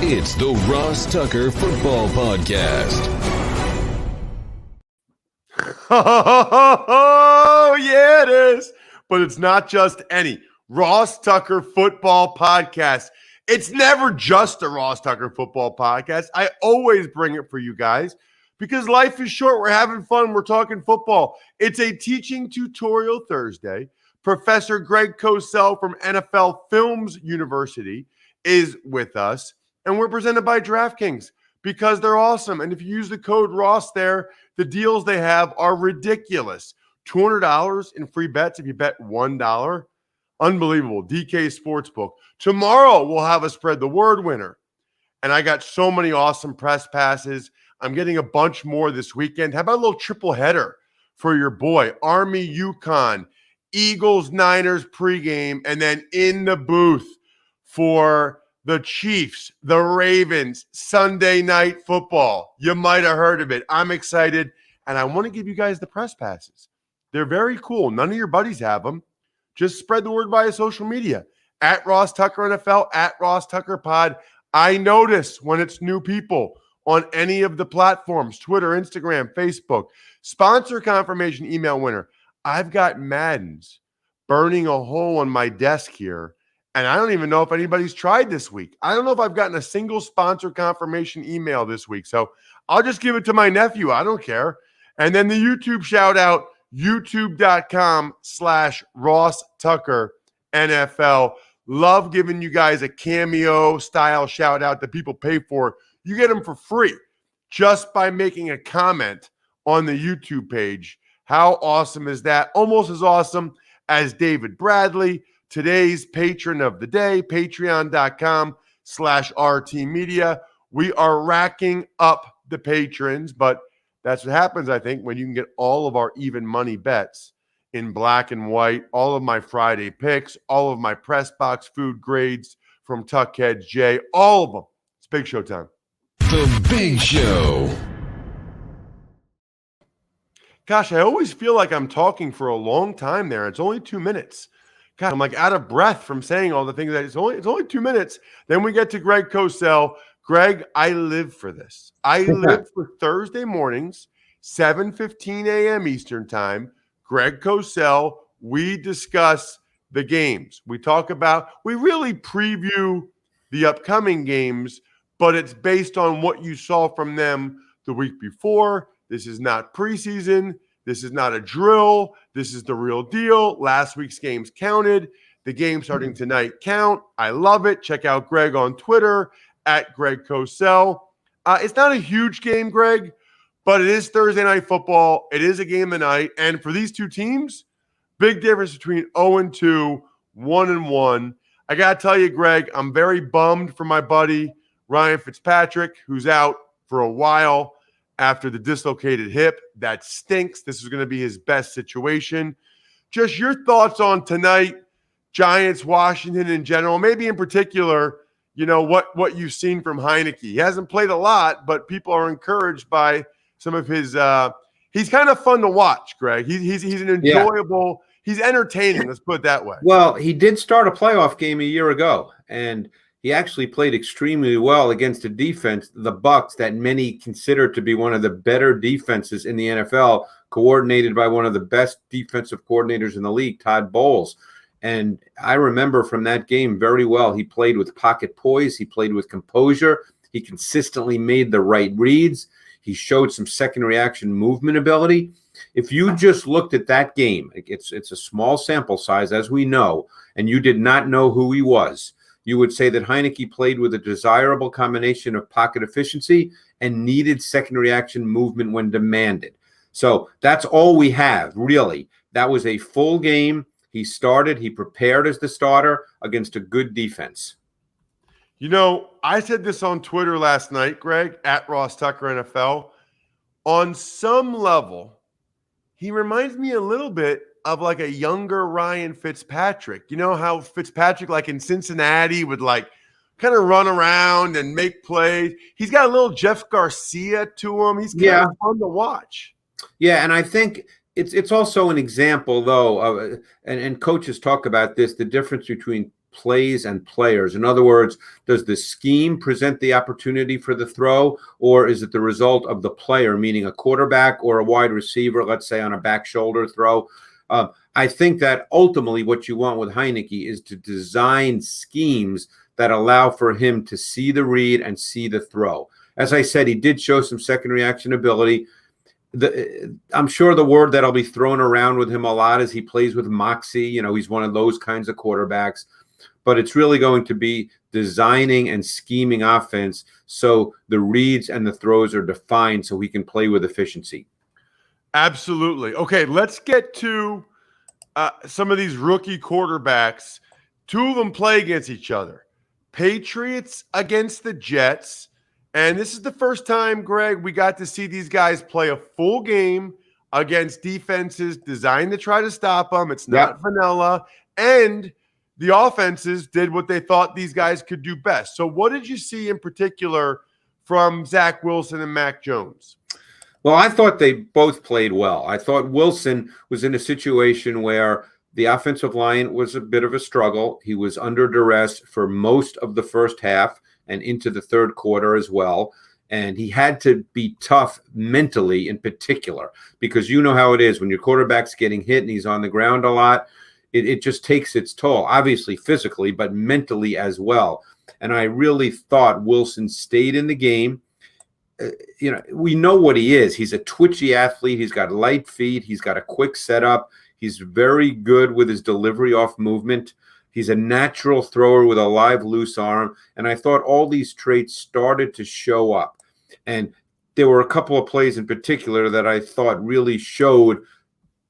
It's the Ross Tucker Football Podcast. Oh, yeah, it is. But it's not just any Ross Tucker Football Podcast. It's never just a Ross Tucker Football Podcast. I always bring it for you guys because life is short. We're having fun. We're talking football. It's a teaching tutorial Thursday. Professor Greg Cosell from NFL Films University is with us, and we're presented by DraftKings because they're awesome. And if you use the code Ross there, the deals they have are ridiculous. $200 in free bets if you bet $1. Unbelievable. DK Sportsbook. Tomorrow we'll have a spread the word winner. And I got so many awesome press passes. I'm getting a bunch more this weekend. How about a little triple header for your boy? Army, UConn, Eagles, Niners pregame, and then in the booth for the Chiefs, the Ravens, Sunday Night Football. You might have heard of it. I'm excited, and I want to give you guys the press passes. They're very cool. None of your buddies have them. Just spread the word via social media. At Ross Tucker NFL, at Ross Tucker Pod. I notice when it's new people on any of the platforms, Twitter, Instagram, Facebook. Sponsor confirmation email winner. I've got Madden's burning a hole on my desk here, and I don't even know if anybody's tried this week. I don't know if I've gotten a single sponsor confirmation email this week, so I'll just give it to my nephew. I don't care. And then the YouTube shout out, youtube.com/Ross Tucker NFL. Love giving you guys a cameo style shout out that people pay for. You get them for free just by making a comment on the YouTube page. How awesome is that? Almost as awesome as David Bradley, today's patron of the day, patreon.com/RT Media. We are racking up the patrons, but that's what happens, I think, when you can get all of our even money bets in black and white, all of my Friday picks, all of my press box food grades from Tuckheads J, all of them. It's Big Show time. The Big Show. Gosh, I always feel like I'm talking for a long time there. It's only 2 minutes. God, I'm like out of breath from saying all the things that it's only 2 minutes. Then we get to Greg Cosell. Greg, I live for this. I live for Thursday mornings, 7:15 a.m. Eastern time. Greg Cosell, we discuss the games. We really preview the upcoming games, but it's based on what you saw from them the week before. This is not preseason. This is not a drill. This is the real deal. Last week's games counted. The game starting tonight count. I love it. Check out Greg on Twitter at Greg Cosell. It's not a huge game, Greg, but it is Thursday Night Football. It is a game of the night. And for these two teams, big difference between 0-2, 1-1. I got to tell you, Greg, I'm very bummed for my buddy Ryan Fitzpatrick, who's out for a while after the dislocated hip. That stinks. This is going to be his best situation. Just your thoughts on tonight, Giants, Washington in general, maybe in particular, you know, what you've seen from Heinicke. He hasn't played a lot, but people are encouraged by some of his he's kind of fun to watch, Greg. He's an enjoyable, he's entertaining, let's put it that way. Well, he did start a playoff game a year ago, and he actually played extremely well against a defense, the Bucks, that many consider to be one of the better defenses in the NFL, coordinated by one of the best defensive coordinators in the league, Todd Bowles. And I remember from that game very well, he played with pocket poise. He played with composure. He consistently made the right reads. He showed some second reaction movement ability. If you just looked at that game, it's a small sample size, as we know, and you did not know who he was, you would say that Heinicke played with a desirable combination of pocket efficiency and needed second reaction movement when demanded. So that's all we have, really. That was a full game. He started, he prepared as the starter against a good defense. You know, I said this on Twitter last night, Greg, at Ross Tucker NFL. On some level, he reminds me a little bit of like a younger Ryan Fitzpatrick. You know how Fitzpatrick, like in Cincinnati, would like kind of run around and make plays. He's got a little Jeff Garcia to him. He's kind of fun to watch. Yeah, and I think it's also an example, though, of, and coaches talk about this, the difference between plays and players? In other words, does the scheme present the opportunity for the throw, or is it the result of the player, meaning a quarterback or a wide receiver, let's say on a back shoulder throw? I think that ultimately what you want with Heineke is to design schemes that allow for him to see the read and see the throw. As I said, he did show some second reaction ability. I'm sure the word that'll be thrown around with him a lot is he plays with moxie. He's one of those kinds of quarterbacks. But it's really going to be designing and scheming offense so the reads and the throws are defined so he can play with efficiency. Absolutely. Okay, let's get to some of these rookie quarterbacks. Two of them play against each other. Patriots against the Jets. And this is the first time, Greg, we got to see these guys play a full game against defenses designed to try to stop them. It's not vanilla. And the offenses did what they thought these guys could do best. So what did you see in particular from Zach Wilson and Mac Jones? Well, I thought they both played well. I thought Wilson was in a situation where the offensive line was a bit of a struggle. He was under duress for most of the first half and into the third quarter as well. And he had to be tough mentally in particular, because you know how it is when your quarterback's getting hit and he's on the ground a lot. It just takes its toll, obviously physically, but mentally as well. And I really thought Wilson stayed in the game. We know what he is. He's a twitchy athlete. He's got light feet. He's got a quick setup. He's very good with his delivery off movement. He's a natural thrower with a live, loose arm. And I thought all these traits started to show up. And there were a couple of plays in particular that I thought really showed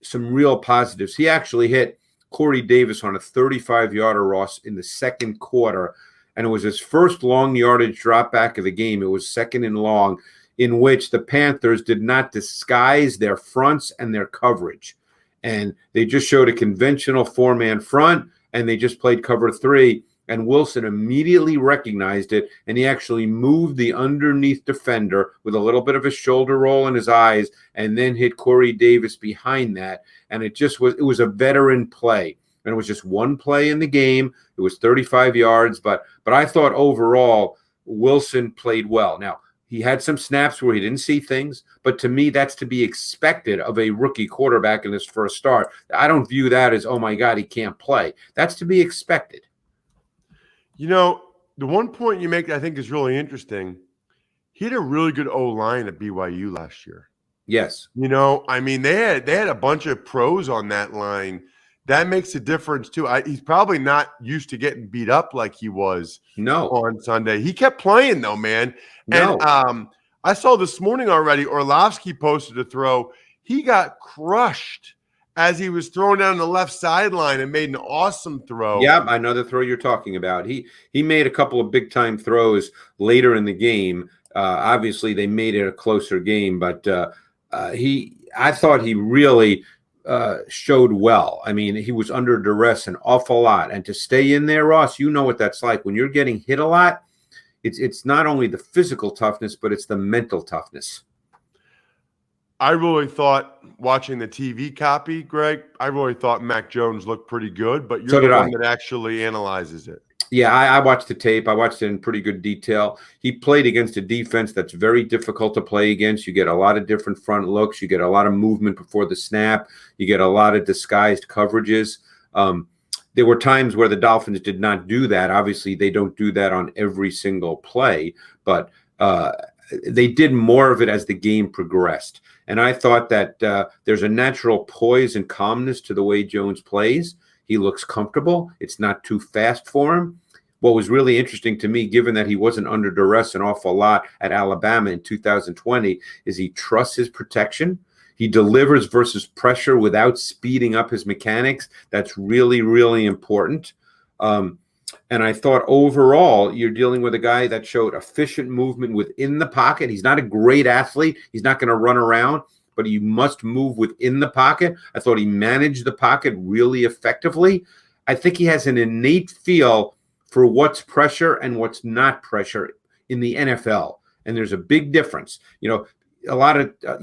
some real positives. He actually hit Corey Davis on a 35-yarder, Ross, in the second quarter. And it was his first long yardage drop back of the game. It was second and long, in which the Panthers did not disguise their fronts and their coverage. And they just showed a conventional four-man front, and they just played cover three. And Wilson immediately recognized it, and he actually moved the underneath defender with a little bit of a shoulder roll in his eyes, and then hit Corey Davis behind that. And it was a veteran play. And it was just one play in the game. It was 35 yards, but I thought overall Wilson played well. Now, he had some snaps where he didn't see things, but to me, that's to be expected of a rookie quarterback in his first start. I don't view that as, oh my God, he can't play. That's to be expected. The one point you make that I think is really interesting, he had a really good O-line at BYU last year. Yes. They had a bunch of pros on that line. That makes a difference too. He's probably not used to getting beat up like he was on Sunday. He kept playing though, man. And I saw this morning already, Orlovsky posted a throw. He got crushed as he was thrown down the left sideline and made an awesome throw. Yeah, I know the throw you're talking about. He made a couple of big-time throws later in the game. Obviously, they made it a closer game, but I thought he really showed well. I mean, he was under duress an awful lot. And to stay in there, Ross, you know what that's like. When you're getting hit a lot, it's not only the physical toughness, but it's the mental toughness. I really thought, watching the TV copy, Greg, I really thought Mac Jones looked pretty good, but you're the one that actually analyzes it. Yeah, I watched the tape. I watched it in pretty good detail. He played against a defense that's very difficult to play against. You get a lot of different front looks. You get a lot of movement before the snap. You get a lot of disguised coverages. There were times where the Dolphins did not do that. Obviously, they don't do that on every single play, but they did more of it as the game progressed. And I thought that there's a natural poise and calmness to the way Jones plays. He looks comfortable. It's not too fast for him. What was really interesting to me, given that he wasn't under duress an awful lot at Alabama in 2020, is he trusts his protection. He delivers versus pressure without speeding up his mechanics. That's really, really important. And I thought overall, you're dealing with a guy that showed efficient movement within the pocket. He's not a great athlete. He's not going to run around, but he must move within the pocket. I thought he managed the pocket really effectively. I think he has an innate feel for what's pressure and what's not pressure in the NFL. And there's a big difference. You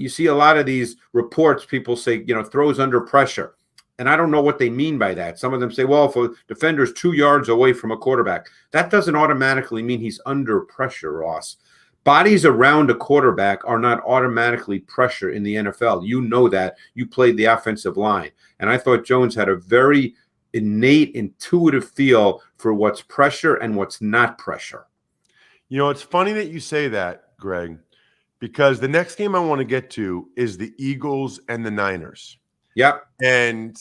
see a lot of these reports, people say, throws under pressure. And I don't know what they mean by that. Some of them say, well, if a defender's 2 yards away from a quarterback, that doesn't automatically mean he's under pressure, Ross. Bodies around a quarterback are not automatically pressure in the NFL. You know that. You played the offensive line. And I thought Jones had a very innate, intuitive feel for what's pressure and what's not pressure. You know, it's funny that you say that, Greg, because the next game I want to get to is the Eagles and the Niners. Yep. And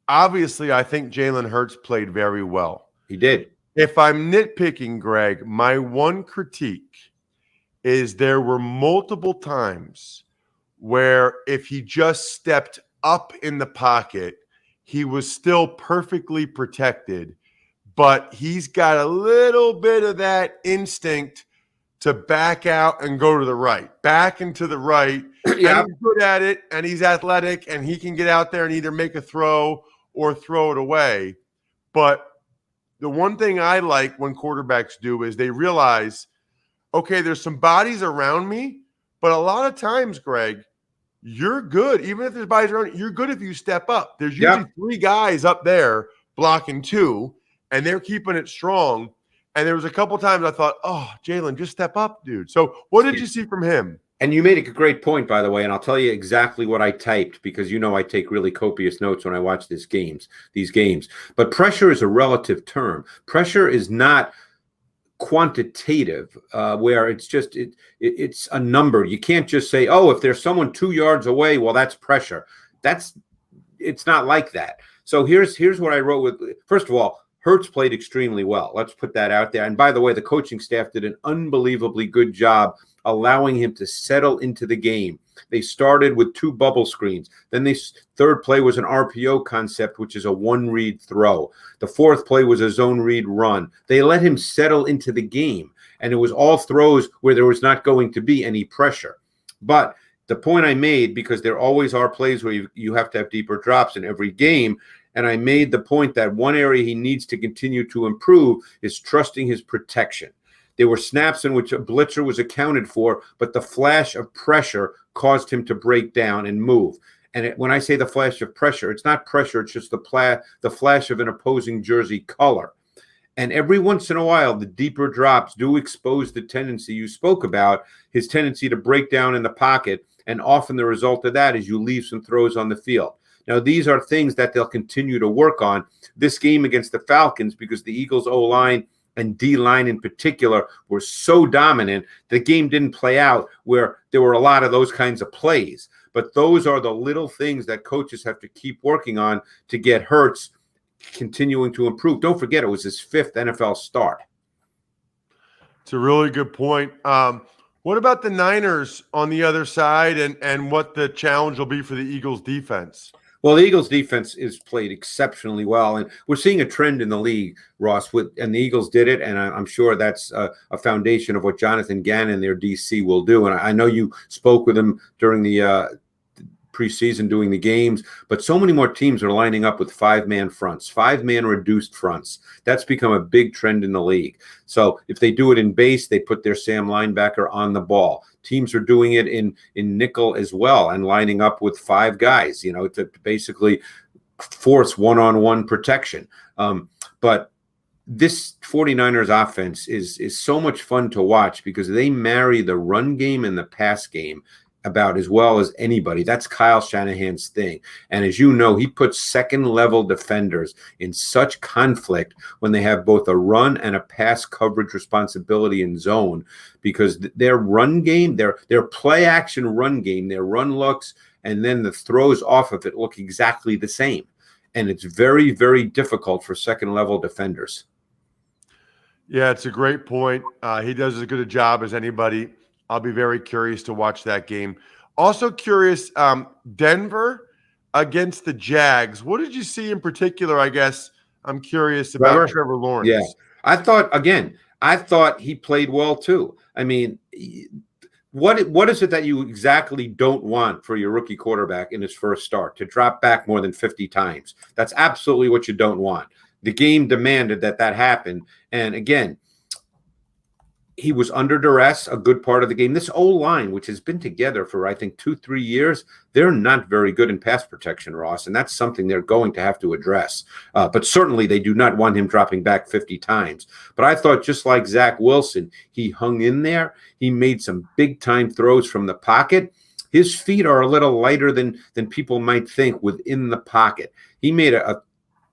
obviously, I think Jalen Hurts played very well. He did. If I'm nitpicking, Greg, my one critique is there were multiple times where if he just stepped up in the pocket, he was still perfectly protected, but he's got a little bit of that instinct to back out and go to the right, back and to the right. Yeah. And he's good at it, and he's athletic, and he can get out there and either make a throw or throw it away. But the one thing I like when quarterbacks do is they realize, okay, there's some bodies around me, but a lot of times, Greg, you're good. Even if there's bodies around you, you're good if you step up. There's usually 3 guys up there blocking 2, and they're keeping it strong. And there was a couple times I thought, oh, Jalen, just step up, dude. So what did you see from him? And you made a great point, by the way, and I'll tell you exactly what I typed because you know I take really copious notes when I watch these games. But pressure is a relative term. Pressure is not quantitative, where it's just it's a number. You can't just say, oh, if there's someone 2 yards away, well, that's pressure. It's not like that. So here's what I wrote with. First of all, Hurts played extremely well. Let's put that out there. And by the way, the coaching staff did an unbelievably good job allowing him to settle into the game. They started with 2 bubble screens. Then the third play was an RPO concept, which is a 1-read throw. The fourth play was a zone read run. They let him settle into the game. And it was all throws where there was not going to be any pressure. But the point I made, because there always are plays where you have to have deeper drops in every game, and I made the point that one area he needs to continue to improve is trusting his protection. There were snaps in which a blitzer was accounted for, but the flash of pressure caused him to break down and move. And when I say the flash of pressure, it's not pressure, it's just the flash of an opposing jersey color. And every once in a while, the deeper drops do expose the tendency you spoke about, his tendency to break down in the pocket. And often the result of that is you leave some throws on the field. Now, these are things that they'll continue to work on. This game against the Falcons, because the Eagles' O-line and D-line in particular were so dominant, the game didn't play out where there were a lot of those kinds of plays. But those are the little things that coaches have to keep working on to get Hurts continuing to improve. Don't forget, it was his 5th NFL start. It's a really good point. What about the Niners on the other side and what the challenge will be for the Eagles defense? Well, the Eagles defense is played exceptionally well, and we're seeing a trend in the league, Ross, and the Eagles did it, and I'm sure that's a foundation of what Jonathan Gannon, their DC, will do. And I know you spoke with him during the preseason doing the games, but so many more teams are lining up with 5-man fronts, 5-man reduced fronts. That's become a big trend in the league. So if they do it in base, they put their Sam linebacker on the ball. Teams are doing it in nickel as well and lining up with 5 guys, to basically force one-on-one protection. But this 49ers offense is so much fun to watch because they marry the run game and the pass game about as well as anybody. That's Kyle Shanahan's thing. And as you know, he puts second-level defenders in such conflict when they have both a run and a pass coverage responsibility in zone, because their run game, their play-action run game, their run looks, and then the throws off of it look exactly the same. And it's very, very difficult for second-level defenders. Yeah, it's a great point. He does as good a job as anybody. I'll be very curious to watch that game. Also curious, Denver against the Jags. What did you see in particular, I guess? I'm curious about Trevor Lawrence. Yeah, I thought he played well too. I mean, what is it that you exactly don't want for your rookie quarterback in his first start? To drop back more than 50 times. That's absolutely what you don't want. The game demanded that happen. And again, He was under duress a good part of the game. This O-line, which has been together for, I think, 2-3 years, they're not very good in pass protection, Ross, and that's something they're going to have to address. But certainly they do not want him dropping back 50 times. But I thought just like Zach Wilson, he hung in there. He made some big-time throws from the pocket. His feet are a little lighter than people might think within the pocket. He made a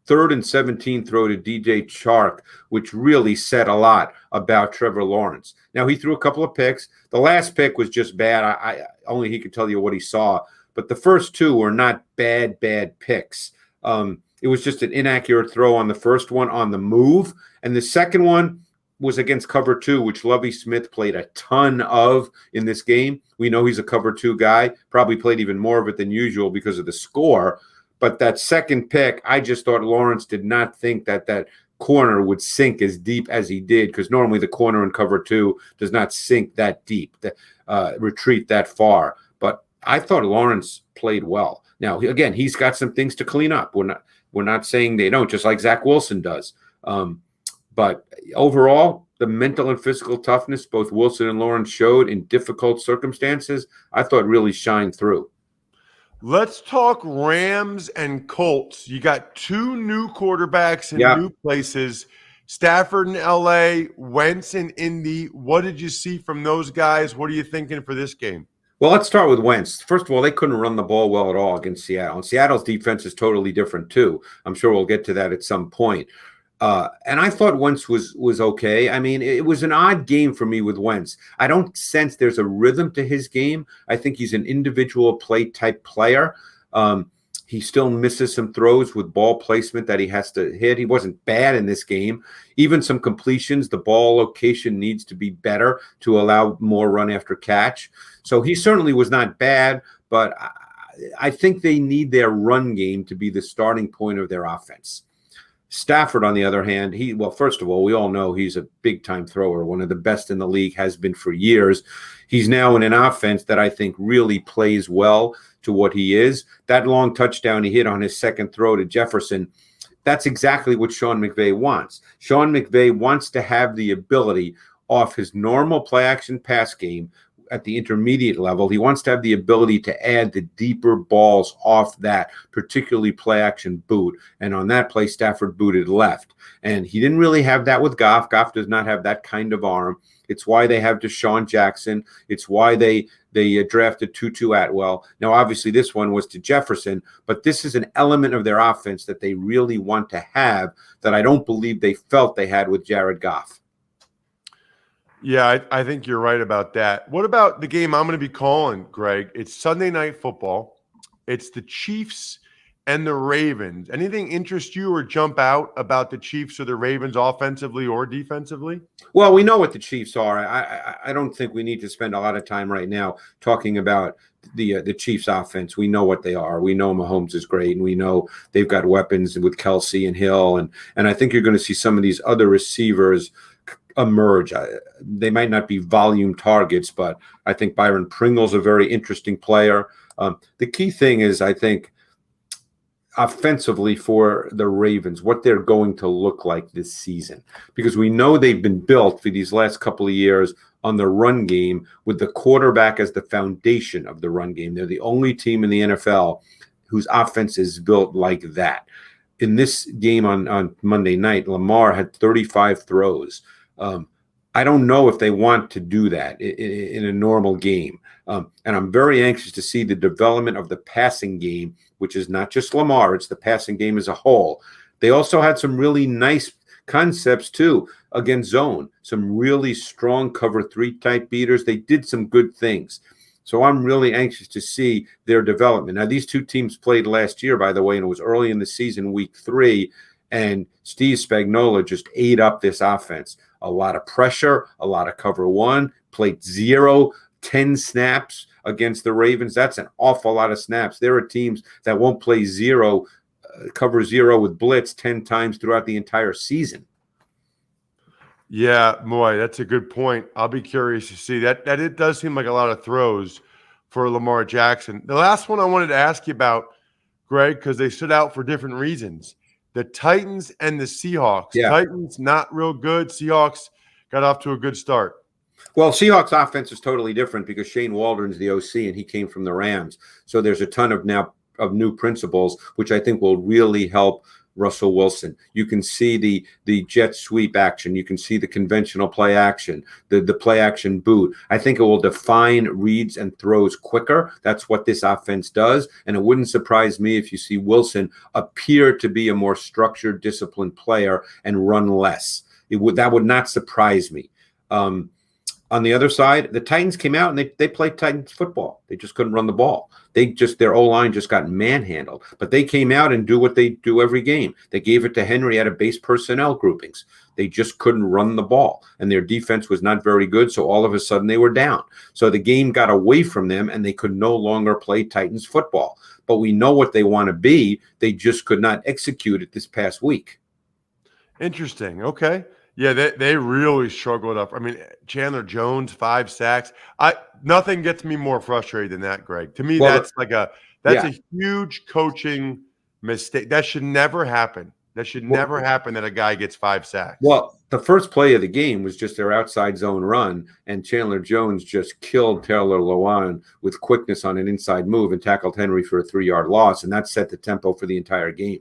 3rd and 17 throw to DJ Chark, which really said a lot about Trevor Lawrence. Now, he threw a couple of picks. The last pick was just bad. I only he could tell you what he saw. But the first two were not bad picks. It was just an inaccurate throw on the first one on the move. And the second one was against cover 2, which Lovie Smith played a ton of in this game. We know he's a cover 2 guy, probably played even more of it than usual because of the score. But that second pick, I just thought Lawrence did not think that corner would sink as deep as he did, because normally the corner in cover 2 does not sink that deep, retreat that far. But I thought Lawrence played well. Now, again, he's got some things to clean up. We're not saying they don't, just like Zach Wilson does. But overall, the mental and physical toughness both Wilson and Lawrence showed in difficult circumstances, I thought really shined through. Let's talk Rams and Colts. You got 2 new quarterbacks in new places. Stafford in LA, Wentz in Indy. What did you see from those guys? What are you thinking for this game? Well, let's start with Wentz. First of all, they couldn't run the ball well at all against Seattle. And Seattle's defense is totally different too. I'm sure we'll get to that at some point. And I thought Wentz was okay. I mean, it was an odd game for me with Wentz. I don't sense there's a rhythm to his game. I think he's an individual play type player. He still misses some throws with ball placement that he has to hit. He wasn't bad in this game. Even some completions, the ball location needs to be better to allow more run after catch. So he certainly was not bad, but I think they need their run game to be the starting point of their offense. Stafford, on the other hand, first of all, we all know he's a big-time thrower, one of the best in the league, has been for years. He's now in an offense that I think really plays well to what he is. That long touchdown he hit on his second throw to Jefferson, that's exactly what Sean McVay wants. Sean McVay wants to have the ability off his normal play-action pass game at the intermediate level. He wants to have the ability to add the deeper balls off that, particularly play-action boot. And on that play, Stafford booted left. And he didn't really have that with Goff. Goff does not have that kind of arm. It's why they have Deshaun Jackson. It's why they drafted Tutu Atwell. Now, obviously, this one was to Jefferson, but this is an element of their offense that they really want to have that I don't believe they felt they had with Jared Goff. Yeah, I think you're right about that. What about the game I'm going to be calling, Greg? It's Sunday Night Football. It's the Chiefs and the Ravens. Anything interest you or jump out about the Chiefs or the Ravens offensively or defensively? Well, we know what the Chiefs are. I don't think we need to spend a lot of time right now talking about the Chiefs offense. We know what they are. We know Mahomes is great, and we know they've got weapons with Kelsey and Hill. And I think you're going to see some of these other receivers emerge. They might not be volume targets, but I think Byron Pringle's a very interesting player. The key thing is, I think, offensively for the Ravens, what they're going to look like this season, because we know they've been built for these last couple of years on the run game with the quarterback as the foundation of the run game. They're the only team in the NFL whose offense is built like that. In this game on Monday night, Lamar had 35 throws. I don't know if they want to do that in a normal game. And I'm very anxious to see the development of the passing game, which is not just Lamar, it's the passing game as a whole. They also had some really nice concepts, too, against zone, some really strong cover 3 type beaters. They did some good things. So I'm really anxious to see their development. Now, these two teams played last year, by the way, and it was early in the season, week 3, and Steve Spagnuolo just ate up this offense. A lot of pressure, a lot of cover 1, played 10 snaps against the Ravens. That's an awful lot of snaps. There are teams that won't play cover 0 with blitz 10 times throughout the entire season. Yeah, boy, that's a good point. I'll be curious to see that. It does seem like a lot of throws for Lamar Jackson. The last one I wanted to ask you about, Greg, because they stood out for different reasons. The Titans and the Seahawks. Yeah. Titans not real good. Seahawks got off to a good start. Well, Seahawks offense is totally different because Shane Waldron's the OC and he came from the Rams. So there's a ton of new principles, which I think will really help Russell Wilson. You can see the jet sweep action. You can see the conventional play action, the play action boot. I think it will define reads and throws quicker. That's what this offense does. And it wouldn't surprise me if you see Wilson appear to be a more structured, disciplined player and run less. That would not surprise me. On the other side, the Titans came out and they played Titans football. They just couldn't run the ball. Their O-line just got manhandled. But they came out and do what they do every game. They gave it to Henry out of base personnel groupings. They just couldn't run the ball. And their defense was not very good, so all of a sudden they were down. So the game got away from them, and they could no longer play Titans football. But we know what they want to be. They just could not execute it this past week. Interesting. Okay. Yeah, they really struggled up. I mean, Chandler Jones, 5 sacks. Nothing gets me more frustrated than that, Greg. To me, that's a huge coaching mistake. That should never happen. That should never happen that a guy gets 5 sacks. Well, the first play of the game was just their outside zone run, and Chandler Jones just killed Taylor Lewan with quickness on an inside move and tackled Henry for a 3-yard loss, and that set the tempo for the entire game.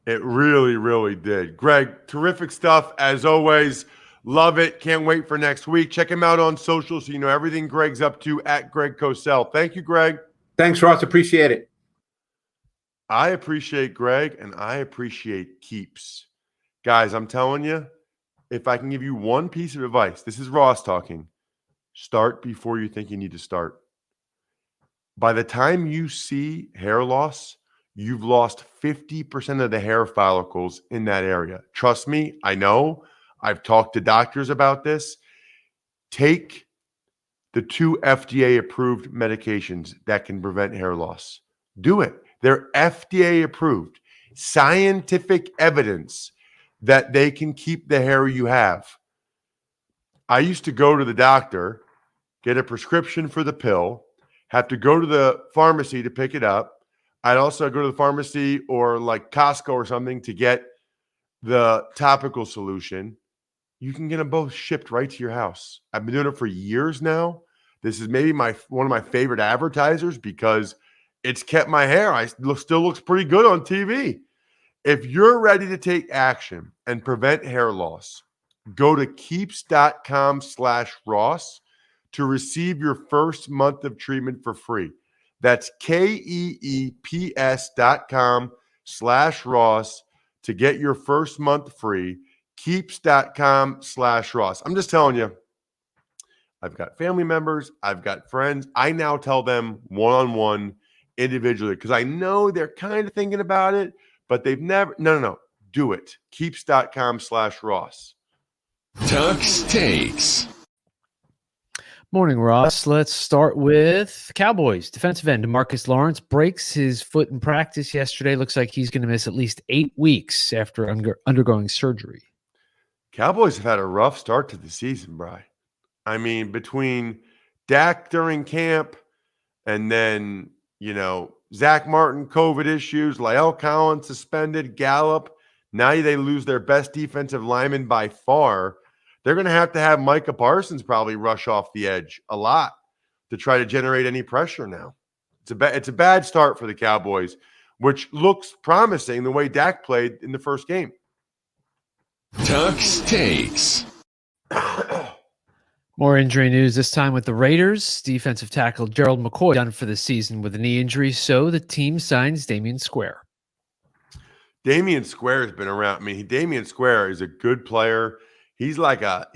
It really, really did. Greg, terrific stuff as always. Love it. Can't wait for next week. Check him out on social so you know everything Greg's up to at Greg Cosell. Thank you, Greg. Thanks, Ross. Appreciate it. I appreciate Greg, and I appreciate Keeps. Guys, I'm telling you, if I can give you one piece of advice, this is Ross talking. Start before you think you need to start. By the time you see hair loss, you've lost 50% of the hair follicles in that area. Trust me, I know. I've talked to doctors about this. Take the 2 FDA-approved medications that can prevent hair loss. Do it. They're FDA-approved. Scientific evidence that they can keep the hair you have. I used to go to the doctor, get a prescription for the pill, have to go to the pharmacy to pick it up. I'd also go to the pharmacy or like Costco or something to get the topical solution. You can get them both shipped right to your house. I've been doing it for years now. This is maybe one of my favorite advertisers because it's kept my hair. Still looks pretty good on TV. If you're ready to take action and prevent hair loss, go to keeps.com/Ross to receive your first month of treatment for free. That's KEEPS.com/Ross to get your first month free. Keeps.com/Ross. I'm just telling you, I've got family members, I've got friends. I now tell them one-on-one individually because I know they're kind of thinking about it, but they've never. No. Do it. Keeps.com/Ross. Tux Takes. Morning, Ross. Let's start with Cowboys. Defensive end DeMarcus Lawrence breaks his foot in practice yesterday. Looks like he's going to miss at least 8 weeks after undergoing surgery. Cowboys have had a rough start to the season, Bri. I mean, between Dak during camp and then, Zach Martin, COVID issues, La'el Collins suspended, Gallup. Now they lose their best defensive lineman by far. They're going to have Micah Parsons probably rush off the edge a lot to try to generate any pressure now. It's a bad start for the Cowboys, which looks promising the way Dak played in the first game. Tux Takes. More injury news, this time with the Raiders. Defensive tackle Gerald McCoy done for the season with a knee injury, so the team signs Damian Square. Damian Square has been around. I mean, Damian Square is a good player. He's like a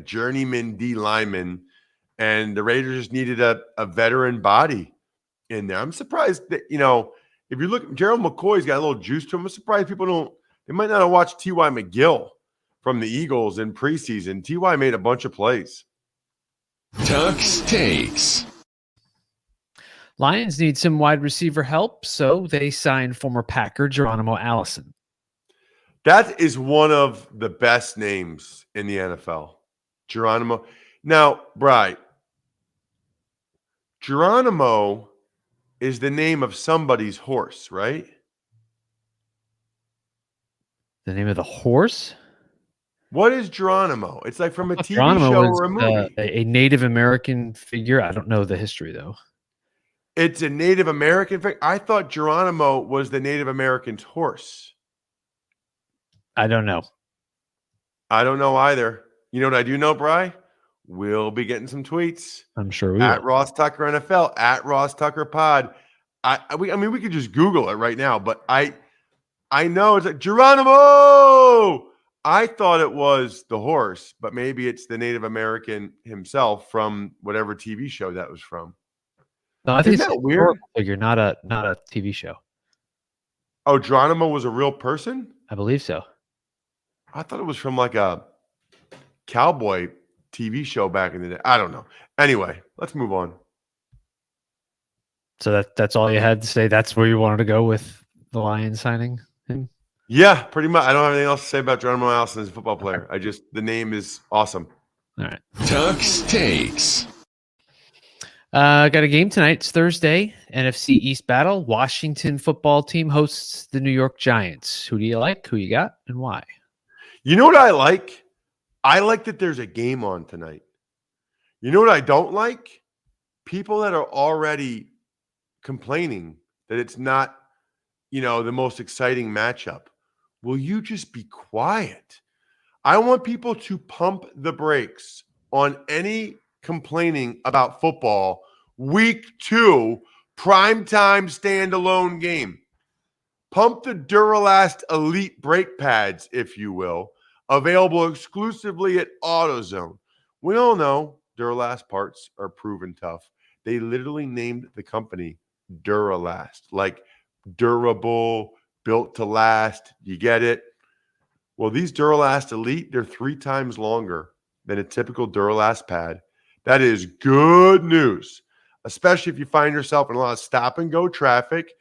journeyman D lineman, and the Raiders just needed a veteran body in there. I'm surprised that, if you look, Gerald McCoy's got a little juice to him. I'm surprised they might not have watched T.Y. McGill from the Eagles in preseason. T.Y. made a bunch of plays. Tux Takes. Lions need some wide receiver help, so they signed former Packer Geronimo Allison. That is one of the best names in the NFL. Geronimo. Now, Bri, Geronimo is the name of somebody's horse, right? The name of the horse? What is Geronimo? It's like from a TV Geronimo show was or a movie. a Native American figure. I don't know the history though. It's a Native American figure. I thought Geronimo was the Native American's horse. I don't know. I don't know either. You know what I do know, Bri? We'll be getting some tweets I'm sure we at will. Ross Tucker NFL, at Ross Tucker Pod. I mean, we could just Google it right now, but I know it's like Geronimo. I thought it was the horse, but maybe it's the Native American himself from whatever TV show that was from. No, I think Isn't it's that a weird? historical figure, not a TV show. Oh, Geronimo was a real person? I believe so. I thought it was from like a cowboy TV show back in the day. I don't know. Anyway, let's move on. So that's all you had to say. That's where you wanted to go with the Lions signing him. Yeah, pretty much. I don't have anything else to say about Geronimo Allison as a football player. The name is awesome. All right. Tuck's Takes. Got a game tonight. It's Thursday. NFC East battle. Washington football team hosts the New York Giants. Who do you like? Who you got? And why? You know what I like? I like that there's a game on tonight. You know what I don't like? People that are already complaining that it's not, the most exciting matchup. Will you just be quiet? I want people to pump the brakes on any complaining about football. Week 2, primetime standalone game. Pump the Duralast Elite brake pads, if you will, available exclusively at AutoZone. We all know Duralast parts are proven tough. They literally named the company Duralast, like durable, built to last. You get it? Well, these Duralast Elite, they're 3 times longer than a typical Duralast pad. That is good news, especially if you find yourself in a lot of stop-and-go traffic,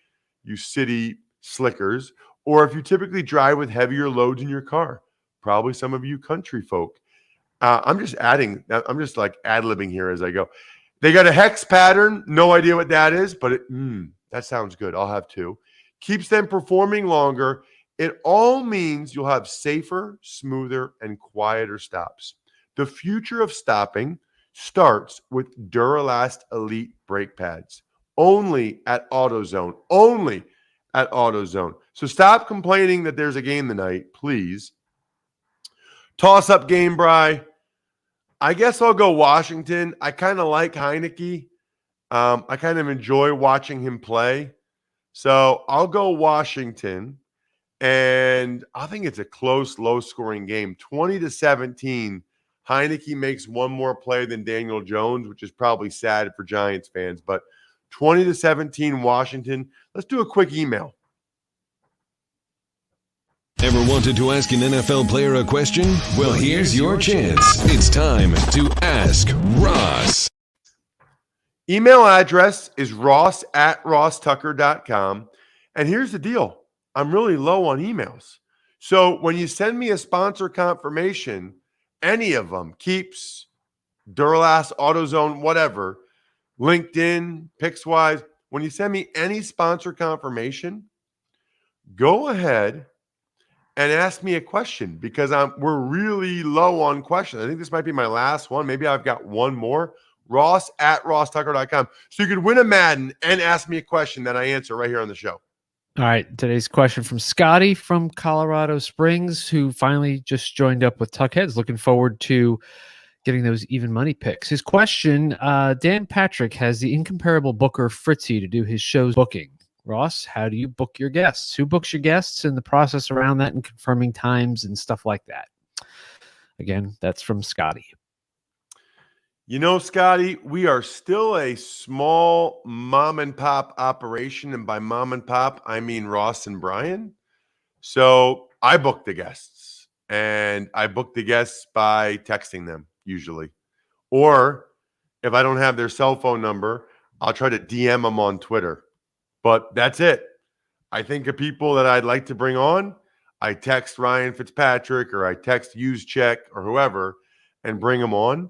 you city slickers, or if you typically drive with heavier loads in your car. Probably some of you country folk. I'm just like ad-libbing here as I go. They got a hex pattern. No idea what that is, but that sounds good. I'll have 2. Keeps them performing longer. It all means you'll have safer, smoother, and quieter stops. The future of stopping starts with Duralast Elite brake pads. Only at AutoZone. Only at AutoZone. So stop complaining that there's a game tonight, please. Toss-up game, Bri. I guess I'll go Washington. I kind of like Heineke. I kind of enjoy watching him play. So I'll go Washington. And I think it's a close, low-scoring game. 20-17. Heineke makes one more play than Daniel Jones, which is probably sad for Giants fans. But 20-17 Washington. Let's do a quick email. Ever wanted to ask an NFL player a question? Well, here's your chance. It's time to Ask Ross. Email address is ross@rosstucker.com. And here's the deal. I'm really low on emails. So when you send me a sponsor confirmation, any of them, Keeps, Duralast, AutoZone, whatever, LinkedIn, Pixwise, when you send me any sponsor confirmation, go ahead and ask me a question because we're really low on questions. I think this might be my last one. Maybe I've got one more. ross@rosstucker.com. So you could win a Madden and ask me a question that I answer right here on the show. All right. Today's question from Scotty from Colorado Springs, who finally just joined up with Tuckheads. Looking forward to getting those even money picks. His question, Dan Patrick has the incomparable booker Fritzy to do his show's booking. Ross, how do you book your guests? Who books your guests and the process around that and confirming times and stuff like that? Again, that's from Scotty. You know, Scotty, we are still a small mom and pop operation. And by mom and pop, I mean Ross and Brian. So I book the guests and I book the guests by texting them usually. Or if I don't have their cell phone number, I'll try to DM them on Twitter. But that's it. I think of people that I'd like to bring on. I text Ryan Fitzpatrick or I text Juszczyk or whoever and bring them on.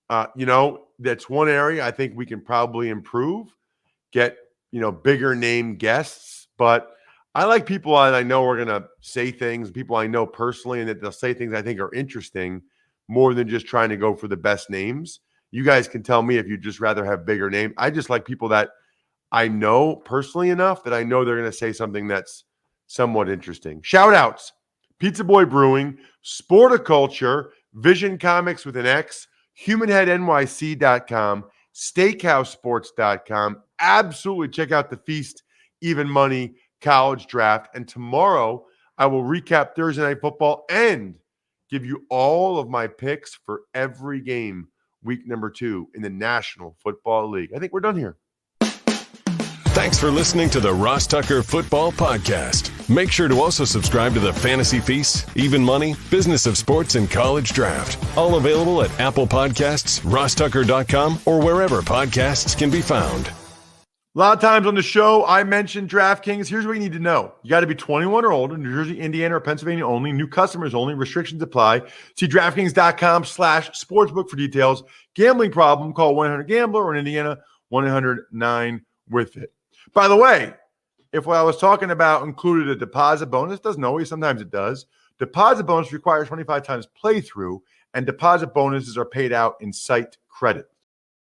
That's one area I think we can probably improve, get, bigger name guests. But I like people that I know are going to say things, people I know personally, and that they'll say things I think are interesting more than just trying to go for the best names. You guys can tell me if you'd just rather have bigger names. I just like people that I know personally enough that I know they're going to say something that's somewhat interesting. Shout outs: Pizza Boy Brewing, Sporticulture, Vision Comics with an X, HumanHeadNYC.com, SteakhouseSports.com. Absolutely check out the Feast, Even Money College Draft. And tomorrow I will recap Thursday Night Football and give you all of my picks for every game, week number 2 in the National Football League. I think we're done here. Thanks for listening to the Ross Tucker Football Podcast. Make sure to also subscribe to the Fantasy Feast, Even Money, Business of Sports, and College Draft. All available at Apple Podcasts, rosstucker.com, or wherever podcasts can be found. A lot of times on the show, I mentioned DraftKings. Here's what you need to know. You got to be 21 or older, New Jersey, Indiana, or Pennsylvania only. New customers only. Restrictions apply. See DraftKings.com/sportsbook for details. Gambling problem, call 1-800-GAMBLER, or in Indiana, 1-800-9-WITH-IT. By the way, if what I was talking about included a deposit bonus, doesn't always, sometimes it does. Deposit bonus requires 25 times playthrough, and deposit bonuses are paid out in site credit.